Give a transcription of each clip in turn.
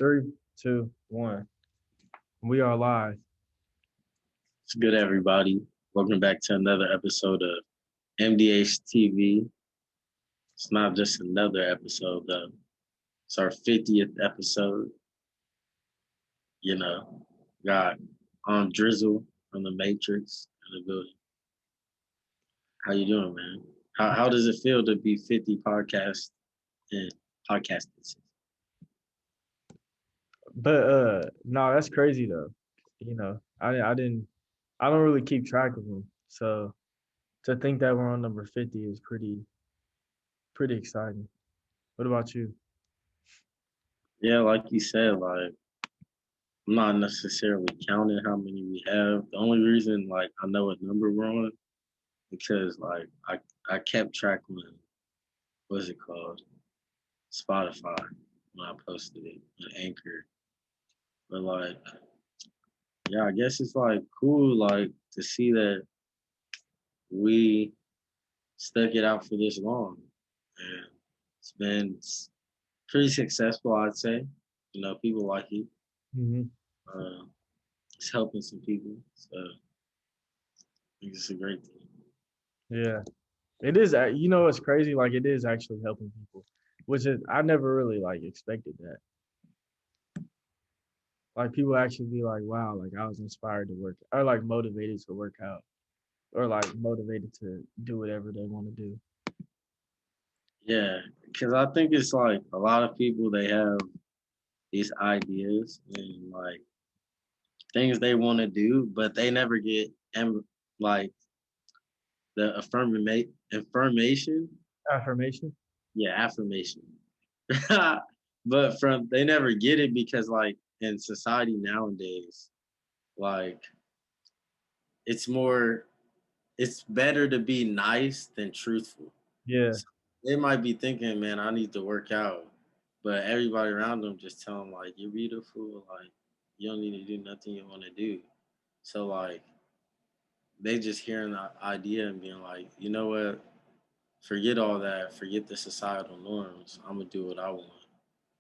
Three, two, one. We are live. It's good, everybody. Welcome back to another episode of MDHTV. It's not just another episode, though. It's our 50th episode. You know, got Drizzle from the Matrix in the building. How you doing, man? How does it feel to be 50 podcasts and podcasting? But no, that's crazy though. I don't really keep track of them. So to think that we're on number 50 is pretty exciting. What about you? Yeah, like you said, like I'm not necessarily counting how many we have. The only reason like I know what number we're on because like I kept track when what's it called? Spotify when I posted it on Anchor. But like yeah, I guess it's like cool like to see that we stuck it out for this long. And it's been pretty successful, I'd say. You know, people like it. Mm-hmm. Uh, it's helping some people. So I think it's a great thing. Yeah, it is. It's crazy. Like it is actually helping people, which is I never really like expected that. Like people actually be like, wow, like I was inspired to work or like motivated to work out or like motivated to do whatever they want to do. Yeah, because I think it's like a lot of people they have these ideas and like things they want to do, but they never get like the affirmation. Affirmation. Yeah, affirmation. But from they never get it because like in society nowadays, like it's better to be nice than truthful. Yeah. So they might be thinking, man, I need to work out, but everybody around them just tell them like you're beautiful, like you don't need to do nothing you want to do. So like they just hearing the idea and being like, you know what, forget all that, forget the societal norms. I'm gonna do what I want,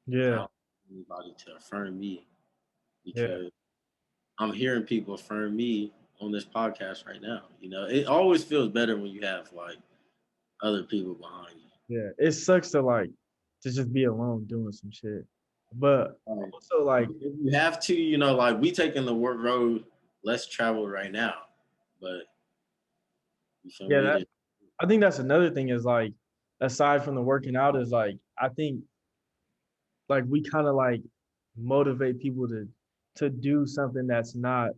and I Yeah. don't need anybody to affirm me Yeah. because I'm hearing people affirm me on this podcast right now. You know, it always feels better when you have like other people behind Yeah, it sucks to just be alone doing some shit. But you. also like If you have to, you know, like we taking the work road less traveled right now, but you feel yeah, me? that I think that's another thing is like aside from the working out is like I think like we kind of like motivate people to do something that's not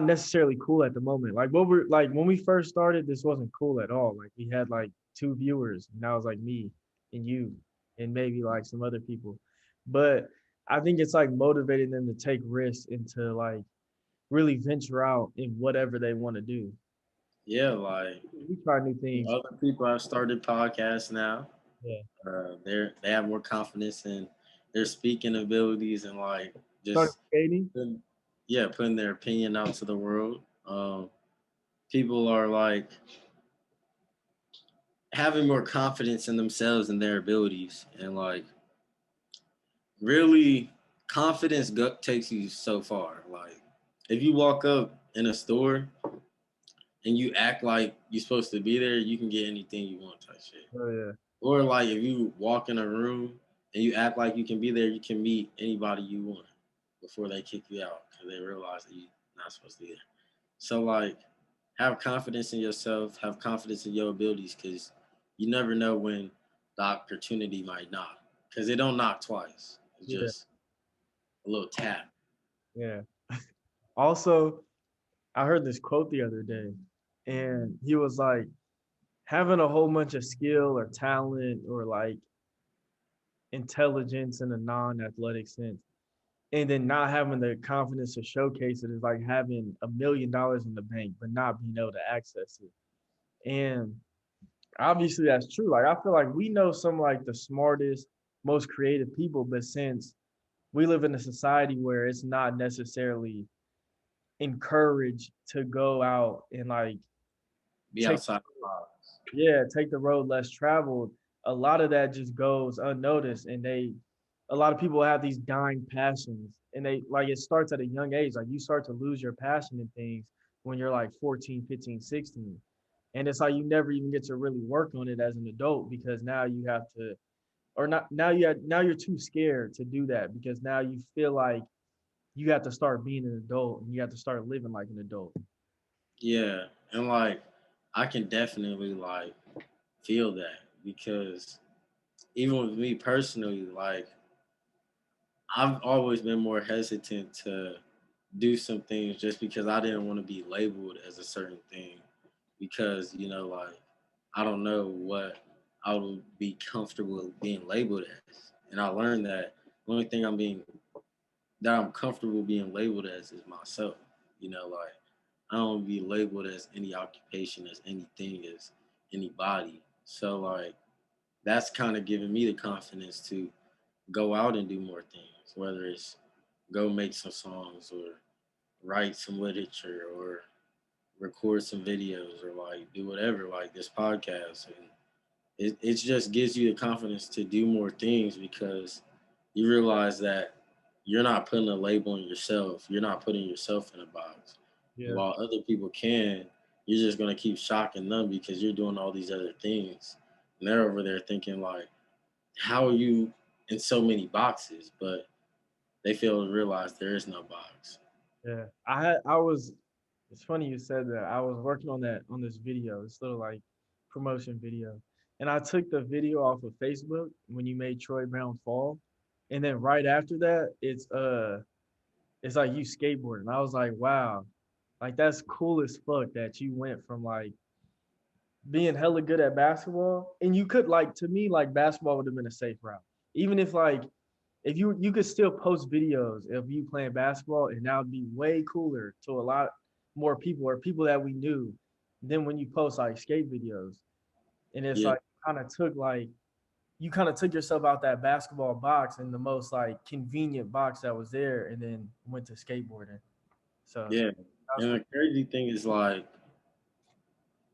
necessarily cool at the moment. Like what we're like when we first started, this wasn't cool at all. Like we had like two viewers, and that was like me and you and maybe like some other people. But I think it's like motivating them to take risks and to like really venture out in whatever they want to do. Yeah, like We try new things. other people have started podcasts now. Yeah. They have more confidence in their speaking abilities and like Started just skating. putting their opinion out to the world. People are like having more confidence in themselves and their abilities, and like really confidence takes you so far. Like if you walk up in a store and you act like you're supposed to be there, you can get anything you want type shit. Oh yeah. Or like if you walk in a room and you act like you can be there, you can meet anybody you want before they kick you out because they realize that you're not supposed to be there. So like have confidence in yourself, have confidence in your abilities because you never know when the opportunity might knock. Because it don't knock twice. It's Yeah. just a little tap. Yeah. Also, I heard this quote the other day, and he was like, having a whole bunch of skill or talent or like intelligence in a non-athletic sense, and then not having the confidence to showcase it is like having $1 million in the bank but not being able to access it. And obviously that's true. Like I feel like we know some like the smartest, most creative people, but since we live in a society where it's not necessarily encouraged to go out and like Be take outside the box. yeah, take the road less traveled, a lot of that just goes unnoticed and they a lot of people have these dying passions, and they like it starts at a young age. Like you start to lose your passion in things when you're like 14, 15, 16. And it's like you never even get to really work on it as an adult because now you have to, or not now now you're too scared to do that because now you feel like you have to start being an adult and you have to start living like an adult. Yeah, and like I can definitely like feel that because even with me personally, like I've always been more hesitant to do some things just because I didn't want to be labeled as a certain thing because like I don't know what I would be comfortable being labeled as, and I learned that the only thing I'm comfortable being labeled as is myself. Like I don't be labeled as any occupation, as anything, as anybody. So like that's kind of giving me the confidence to go out and do more things, whether it's go make some songs or write some literature or record some videos or like do whatever, like this podcast. And it just gives you the confidence to do more things because you realize that you're not putting a label on yourself. You're not putting yourself in a box. And Yeah. while other people can, you're just going to keep shocking them because you're doing all these other things. And they're over there thinking like, how are you in so many boxes? But they fail to realize there is no box. Yeah. I was it's funny you said that. I was working on that on this video, this little like promotion video. And I took the video off of Facebook when you made Troy Brown fall. And then right after that, it's like you skateboarding. I was like, wow, like that's cool as fuck that you went from like being hella good at basketball. And you could like to me, like basketball would have been a safe route. Even if like if you could still post videos of you playing basketball and that would be way cooler to a lot more people or people that we knew than when you post like skate videos. And it's Yeah, like kind of took like you kind of took yourself out that basketball box in the most like convenient box that was there and then went to skateboarding. So yeah. that's And what the crazy thing is like,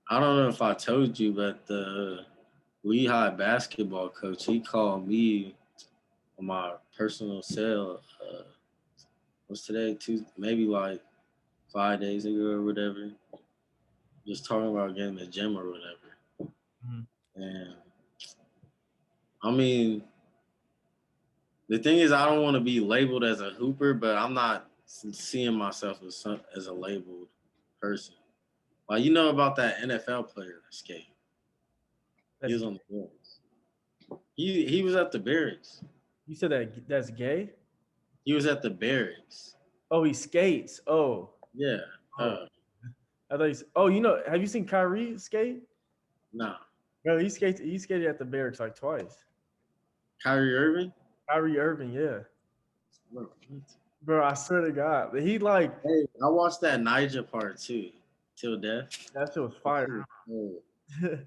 I don't know if I told you, but the Lehigh basketball coach, he called me on my personal cell. What's today? Tuesday, maybe like 5 days ago or whatever. Just talking about getting the gym or whatever. Mhm. And I mean, the thing is, I don't want to be labeled as a hooper, but I'm not seeing myself as a labeled person. Like about that NFL player that skate. He That's was on the Bulls. He was at the barracks. you said that that's gay? He was at the barracks. Oh, he skates. Oh, Yeah. oh. I thought oh, have you seen Kyrie skate? Nah. Bro, he skated at the barracks like twice. Kyrie Irving? Kyrie Irving, yeah. Bro, Bro, I swear to God. But he like hey, I watched that Niger part too. Till death. that shit was That fire. shit was cold.